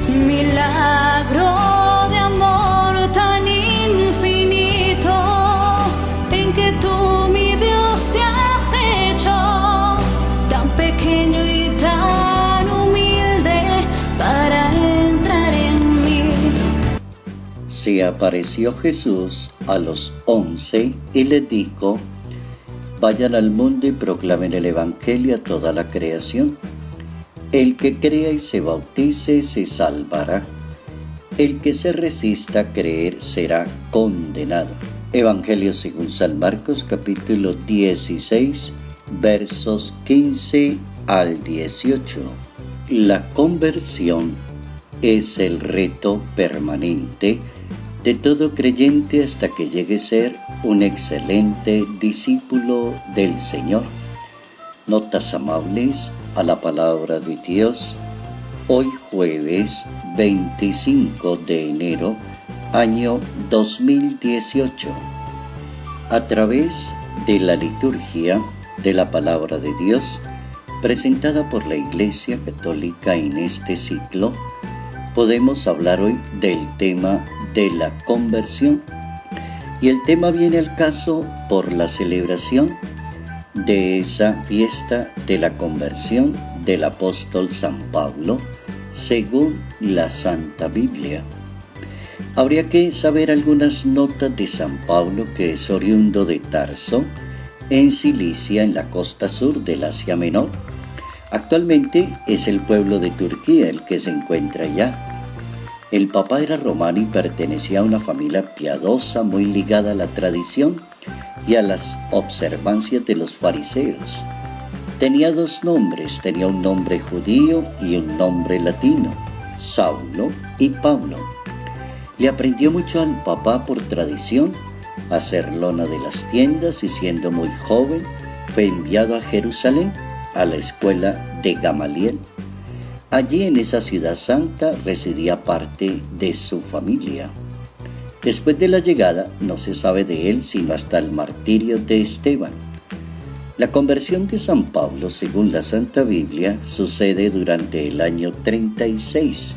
Milagro de amor tan infinito en que tú, mi Dios, te has hecho tan pequeño y tan humilde para entrar en mí. Se apareció Jesús a los 11 y les dijo: vayan al mundo y proclamen el Evangelio a toda la creación. El que crea y se bautice se salvará. El que se resista a creer será condenado. Evangelio según San Marcos, capítulo 16, versos 15 al 18. La conversión es el reto permanente de todo creyente hasta que llegue a ser un excelente discípulo del Señor. Notas amables a la palabra de Dios. Hoy jueves 25 de enero, año 2018. A través de la liturgia de la palabra de Dios, presentada por la Iglesia Católica en este ciclo, podemos hablar hoy del tema de la conversión. Y el tema viene al caso por la celebración de esa fiesta de la conversión del apóstol San Pablo, según la Santa Biblia. Habría que saber algunas notas de San Pablo, que es oriundo de Tarso, en Cilicia, en la costa sur del Asia Menor. Actualmente es el pueblo de Turquía el que se encuentra allá. El papá era romano y pertenecía a una familia piadosa muy ligada a la tradición y a las observancias de los fariseos. Tenía dos nombres, tenía un nombre judío y un nombre latino, Saulo y Pablo. Le aprendió mucho al papá por tradición a hacer lona de las tiendas y siendo muy joven fue enviado a Jerusalén, a la escuela de Gamaliel. Allí en esa ciudad santa residía parte de su familia. Después de la llegada no se sabe de él sino hasta el martirio de Esteban. La conversión de San Pablo, según la Santa Biblia, sucede durante el año 36,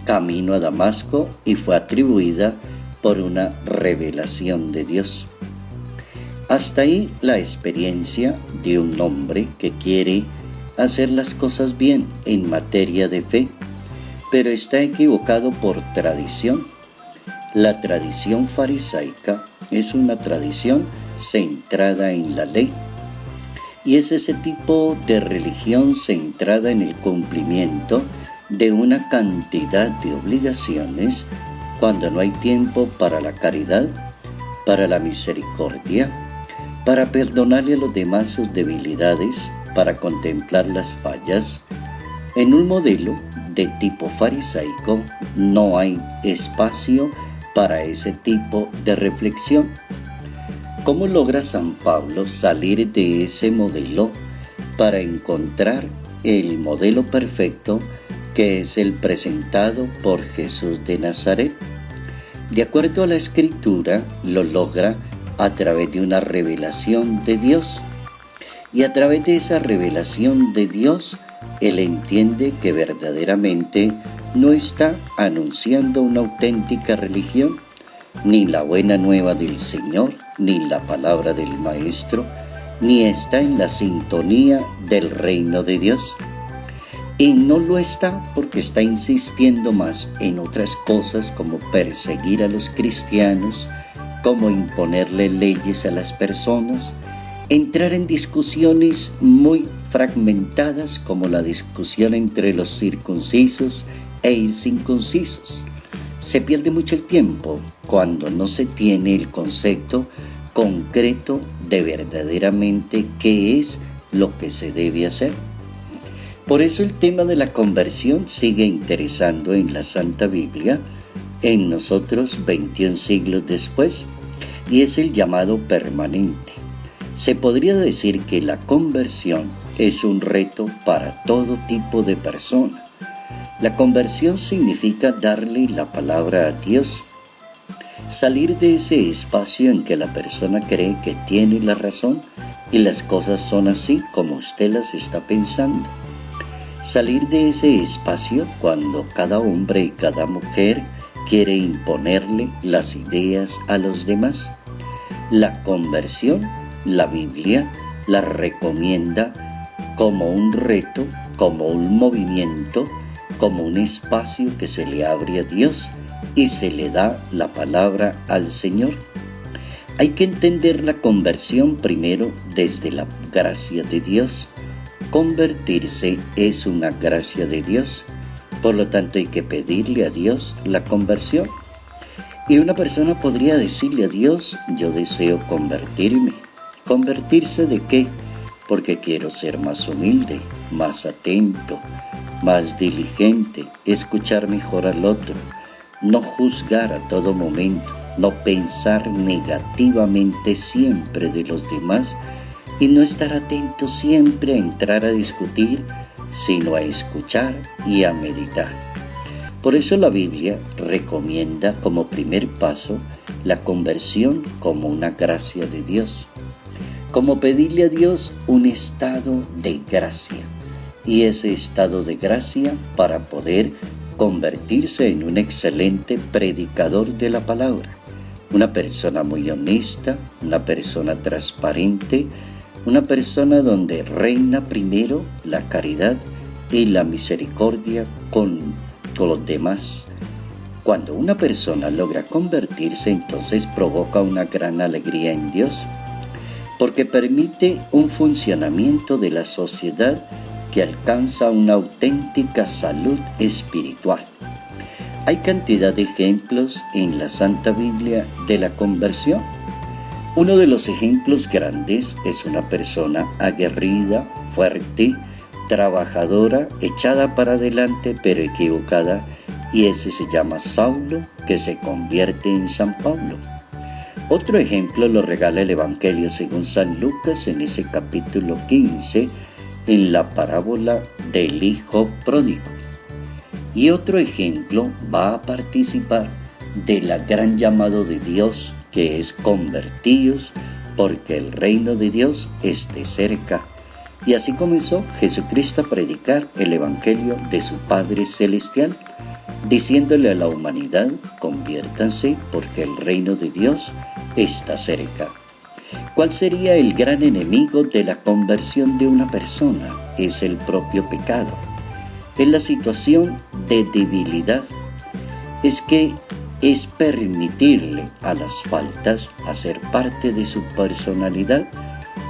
camino a Damasco, y fue atribuida por una revelación de Dios. Hasta ahí la experiencia de un hombre que quiere hacer las cosas bien en materia de fe, pero está equivocado por tradición. La tradición farisaica es una tradición centrada en la ley, y es ese tipo de religión centrada en el cumplimiento de una cantidad de obligaciones cuando no hay tiempo para la caridad, para la misericordia, para perdonarle a los demás sus debilidades, para contemplar las fallas. En un modelo de tipo farisaico no hay espacio para ese tipo de reflexión. ¿Cómo logra San Pablo salir de ese modelo para encontrar el modelo perfecto que es el presentado por Jesús de Nazaret? De acuerdo a la Escritura, lo logra a través de una revelación de Dios. Y a través de esa revelación de Dios, él entiende que verdaderamente no está anunciando una auténtica religión, ni la buena nueva del Señor, ni la palabra del Maestro, ni está en la sintonía del reino de Dios. Y no lo está porque está insistiendo más en otras cosas, como perseguir a los cristianos, como imponerle leyes a las personas, entrar en discusiones muy fragmentadas, como la discusión entre los circuncisos e incircuncisos. Se pierde mucho el tiempo cuando no se tiene el concepto concreto de verdaderamente qué es lo que se debe hacer. Por eso el tema de la conversión sigue interesando en la Santa Biblia, en nosotros 21 siglos después, y es el llamado permanente. Se podría decir que la conversión es un reto para todo tipo de persona. La conversión significa darle la palabra a Dios, salir de ese espacio en que la persona cree que tiene la razón y las cosas son así como usted las está pensando. Salir de ese espacio cuando cada hombre y cada mujer quiere imponerle las ideas a los demás. La conversión, la Biblia la recomienda como un reto, como un movimiento, como un espacio que se le abre a Dios y se le da la palabra al Señor. Hay que entender la conversión primero desde la gracia de Dios. Convertirse es una gracia de Dios, por lo tanto hay que pedirle a Dios la conversión. Y una persona podría decirle a Dios: yo deseo convertirme. ¿Convertirse de qué? Porque quiero ser más humilde, más atento, más diligente, escuchar mejor al otro, no juzgar a todo momento, no pensar negativamente siempre de los demás y no estar atento siempre a entrar a discutir, sino a escuchar y a meditar. Por eso la Biblia recomienda como primer paso la conversión como una gracia de Dios, como pedirle a Dios un estado de gracia, y ese estado de gracia para poder convertirse en un excelente predicador de la palabra, una persona muy honesta, una persona transparente, una persona donde reina primero la caridad y la misericordia con los demás. Cuando una persona logra convertirse, entonces provoca una gran alegría en Dios, porque permite un funcionamiento de la sociedad que alcanza una auténtica salud espiritual. Hay cantidad de ejemplos en la Santa Biblia de la conversión. Uno de los ejemplos grandes es una persona aguerrida, fuerte, trabajadora, echada para adelante pero equivocada, y ese se llama Saulo, que se convierte en San Pablo. Otro ejemplo lo regala el Evangelio según San Lucas en ese capítulo 15, en la parábola del Hijo Pródigo. Y otro ejemplo va a participar del gran llamado de Dios, que es convertíos, porque el reino de Dios esté cerca. Y así comenzó Jesucristo a predicar el Evangelio de su Padre Celestial, diciéndole a la humanidad: conviértanse porque el reino de Dios está cerca. ¿Cuál sería el gran enemigo de la conversión de una persona? Es el propio pecado. Es la situación de debilidad. Es permitirle a las faltas hacer parte de su personalidad,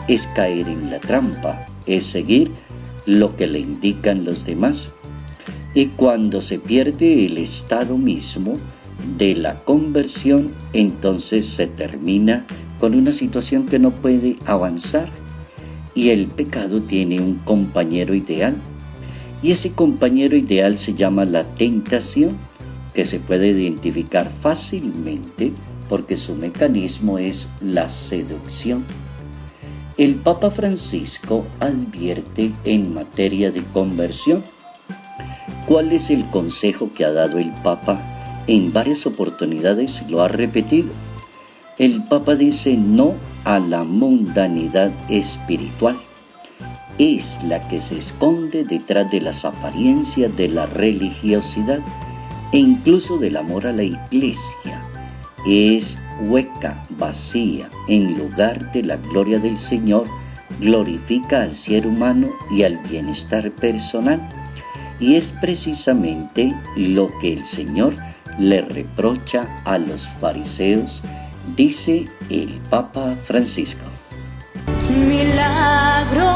es caer en la trampa, es seguir lo que le indican los demás. Y cuando se pierde el estado mismo de la conversión, entonces se termina con una situación que no puede avanzar, y el pecado tiene un compañero ideal, y ese compañero ideal se llama la tentación, que se puede identificar fácilmente porque su mecanismo es la seducción. El Papa Francisco advierte en materia de conversión. ¿Cuál es el consejo que ha dado el Papa? En varias oportunidades lo ha repetido. El Papa dice no a la mundanidad espiritual. Es la que se esconde detrás de las apariencias de la religiosidad e incluso del amor a la iglesia. Es hueca, vacía, en lugar de la gloria del Señor, glorifica al ser humano y al bienestar personal. Y es precisamente lo que el Señor le reprocha a los fariseos, dice el Papa Francisco. Milagro